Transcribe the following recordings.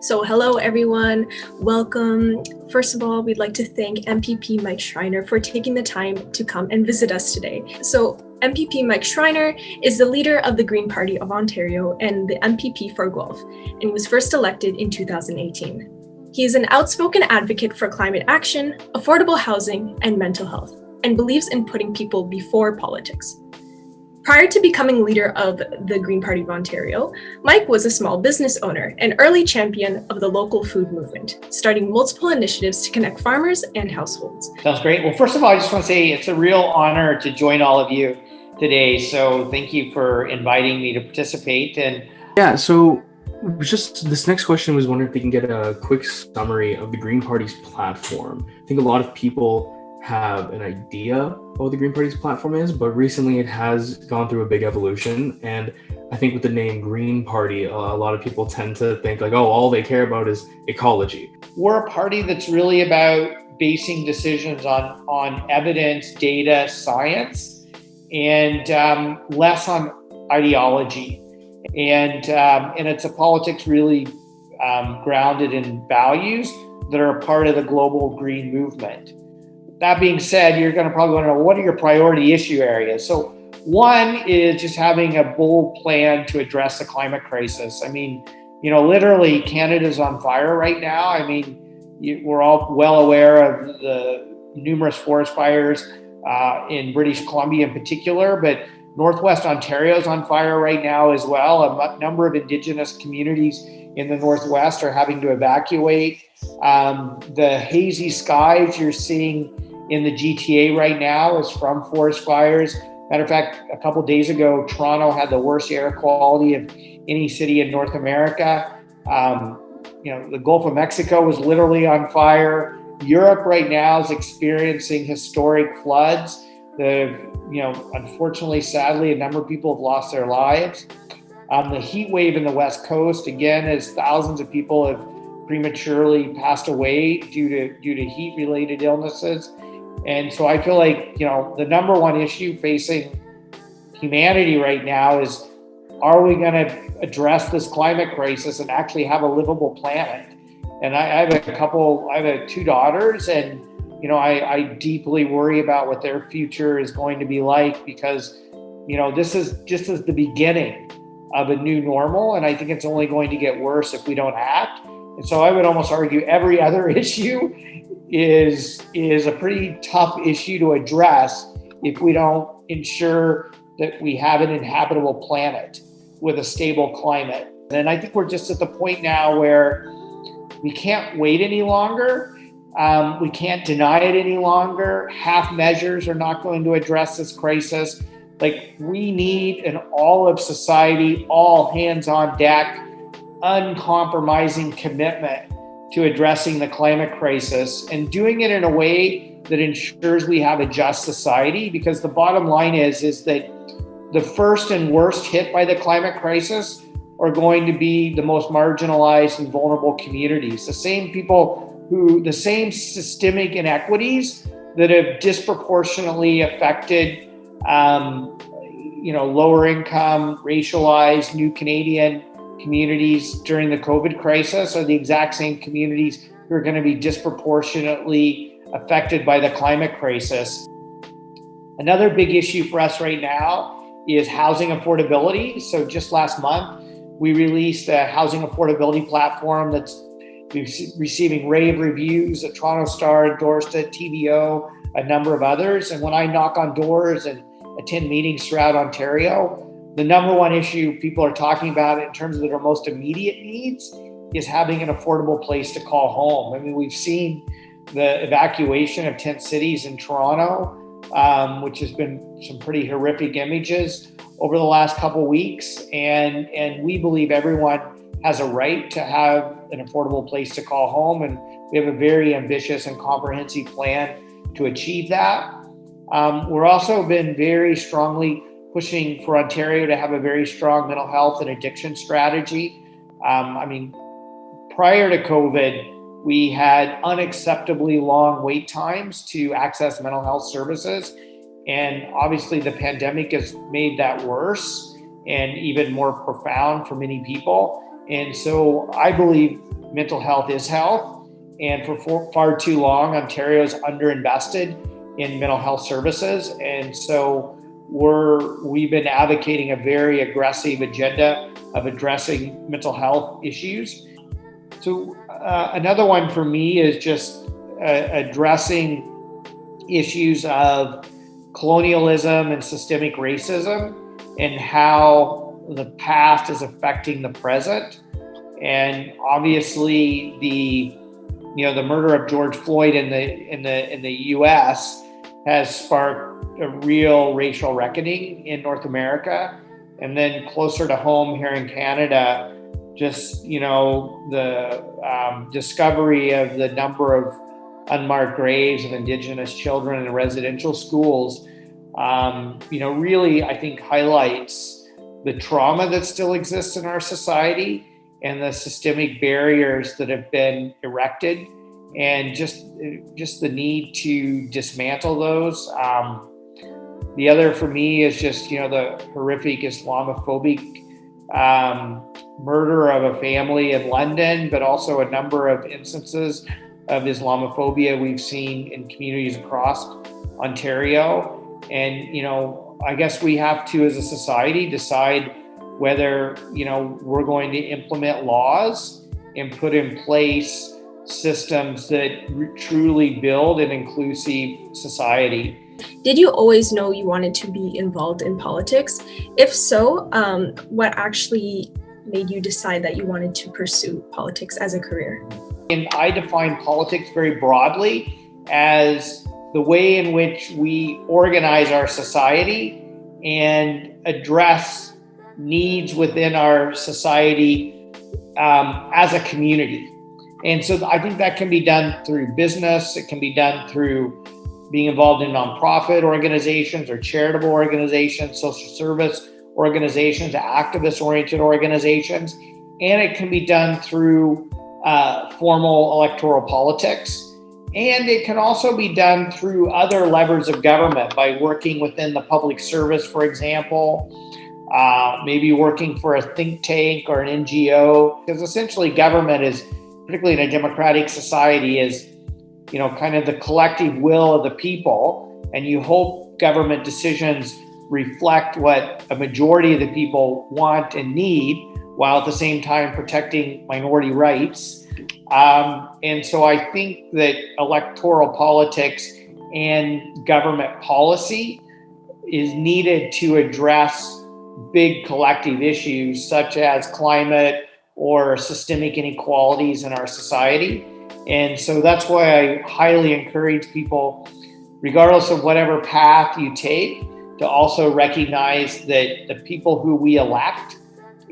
So hello everyone, welcome. First of all, we'd like to thank MPP Mike Schreiner for taking the time to come and visit us today. So MPP Mike Schreiner is the leader of the Green Party of Ontario and the MPP for Guelph, and was first elected in 2018. He is an outspoken advocate for climate action, affordable housing, and mental health, and believes in putting people before politics. Prior to becoming leader of the Green Party of Ontario, Mike was a small business owner and early champion of the local food movement, starting multiple initiatives to connect farmers and households. Sounds great. Well, first of all, I just want to say it's a real honor to join all of you today. So thank you for inviting me to participate. So just this next question was wondering if we can get a quick summary of the Green Party's platform. I think a lot of people have an idea of what the Green Party's platform is, but recently it has gone through a big evolution. And I think with the name Green Party, a lot of people tend to think like, oh, all they care about is ecology. We're a party that's really about basing decisions on evidence, data, science, and less on ideology. And it's a politics really grounded in values that are a part of the global green movement. That being said, you're going to probably want to know, what are your priority issue areas? So one is just having a bold plan to address the climate crisis. I mean, literally Canada's on fire right now. I mean, we're all well aware of the numerous forest fires in British Columbia in particular, but Northwest Ontario is on fire right now as well. A number of Indigenous communities in the Northwest are having to evacuate. The hazy skies you're seeing in the GTA right now is from forest fires. Matter of fact, a couple of days ago, Toronto had the worst air quality of any city in North America. The Gulf of Mexico was literally on fire. Europe right now is experiencing historic floods. Unfortunately, sadly, a number of people have lost their lives. The heat wave in the West Coast, again, as thousands of people have prematurely passed away due to heat-related illnesses. And so I feel like, the number one issue facing humanity right now is, are we going to address this climate crisis and actually have a livable planet? And I have two daughters, and I deeply worry about what their future is going to be like, because, this is just as the beginning of a new normal. And I think it's only going to get worse if we don't act. And so I would almost argue every other issue is a pretty tough issue to address if we don't ensure that we have an inhabitable planet with a stable climate. And I think we're just at the point now where we can't wait any longer. We can't deny it any longer. Half measures are not going to address this crisis. We need an all of society, all hands on deck, uncompromising commitment to addressing the climate crisis, and doing it in a way that ensures we have a just society. Because the bottom line is that the first and worst hit by the climate crisis are going to be the most marginalized and vulnerable communities. The same systemic inequities that have disproportionately affected, lower income, racialized, new Canadian communities during the COVID crisis are the exact same communities who are going to be disproportionately affected by the climate crisis. Another big issue for us right now is housing affordability. So just last month, we released a housing affordability platform that's receiving rave reviews. The Toronto Star endorsed it, TVO, a number of others. And when I knock on doors and attend meetings throughout Ontario, the number one issue people are talking about in terms of their most immediate needs is having an affordable place to call home. I mean, we've seen the evacuation of tent cities in Toronto, which has been some pretty horrific images over the last couple of weeks. And we believe everyone has a right to have an affordable place to call home. And we have a very ambitious and comprehensive plan to achieve that. We're also been very strongly pushing for Ontario to have a very strong mental health and addiction strategy. Prior to COVID, we had unacceptably long wait times to access mental health services. And obviously the pandemic has made that worse and even more profound for many people. And so I believe mental health is health. And for far too long, Ontario's underinvested in mental health services. And so we've been advocating a very aggressive agenda of addressing mental health issues. So another one for me is just addressing issues of colonialism and systemic racism and how the past is affecting the present. And obviously the murder of George Floyd in the US has sparked a real racial reckoning in North America. And then closer to home here in Canada, just, the discovery of the number of unmarked graves of Indigenous children in residential schools, really, I think, highlights the trauma that still exists in our society and the systemic barriers that have been erected, and just the need to dismantle those. The other for me is just, the horrific Islamophobic murder of a family in London, but also a number of instances of Islamophobia we've seen in communities across Ontario. And, I guess we have to, as a society, decide whether, we're going to implement laws and put in place systems that truly build an inclusive society. Did you always know you wanted to be involved in politics? If so, what actually made you decide that you wanted to pursue politics as a career? And I define politics very broadly as the way in which we organize our society and address needs within our society as a community. And so I think that can be done through business. It can be done through being involved in nonprofit organizations or charitable organizations, social service organizations, activist-oriented organizations. And it can be done through formal electoral politics. And it can also be done through other levers of government by working within the public service, for example, maybe working for a think tank or an NGO, because essentially government is, particularly in a democratic society, is, kind of the collective will of the people. And you hope government decisions reflect what a majority of the people want and need, while at the same time protecting minority rights. And so I think that electoral politics and government policy is needed to address big collective issues such as climate or systemic inequalities in our society. And so that's why I highly encourage people, regardless of whatever path you take, to also recognize that the people who we elect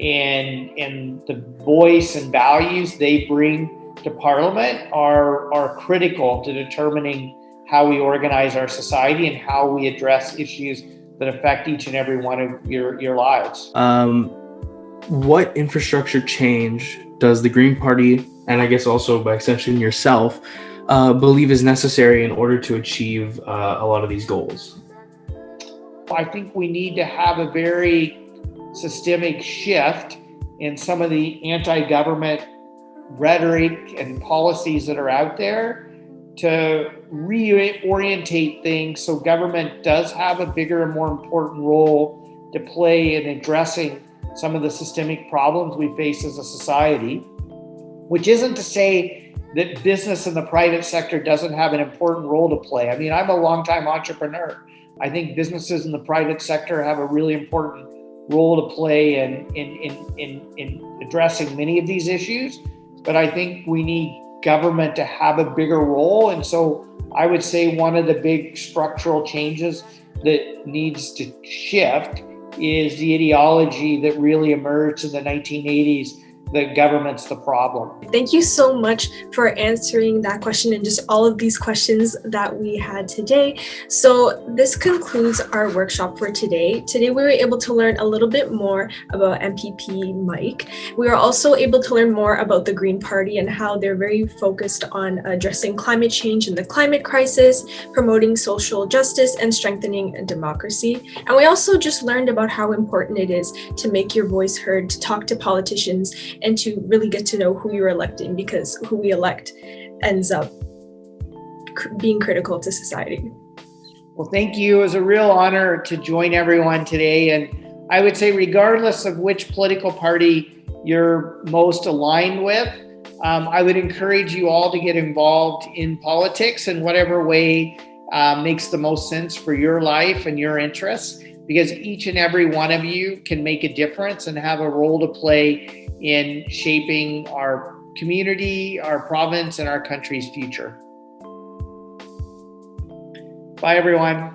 and the voice and values they bring to Parliament are critical to determining how we organize our society and how we address issues that affect each and every one of your lives. What infrastructure change does the Green Party, and I guess also by extension yourself, believe is necessary in order to achieve a lot of these goals? I think we need to have a very systemic shift in some of the anti-government rhetoric and policies that are out there to reorientate things so government does have a bigger and more important role to play in addressing some of the systemic problems we face as a society, which isn't to say that business in the private sector doesn't have an important role to play. I mean, I'm a longtime entrepreneur. I think businesses in the private sector have a really important role to play in addressing many of these issues, but I think we need government to have a bigger role. And so I would say one of the big structural changes that needs to shift is the ideology that really emerged in the 1980s that government's the problem. Thank you so much for answering that question and just all of these questions that we had today. So this concludes our workshop for today. Today we were able to learn a little bit more about MPP Mike. We were also able to learn more about the Green Party and how they're very focused on addressing climate change and the climate crisis, promoting social justice, and strengthening democracy. And we also just learned about how important it is to make your voice heard, to talk to politicians, and to really get to know who you're electing, because who we elect ends up being critical to society. Well, thank you. It was a real honor to join everyone today. And I would say, regardless of which political party you're most aligned with, I would encourage you all to get involved in politics in whatever way makes the most sense for your life and your interests, because each and every one of you can make a difference and have a role to play in shaping our community, our province, and our country's future. Bye, everyone.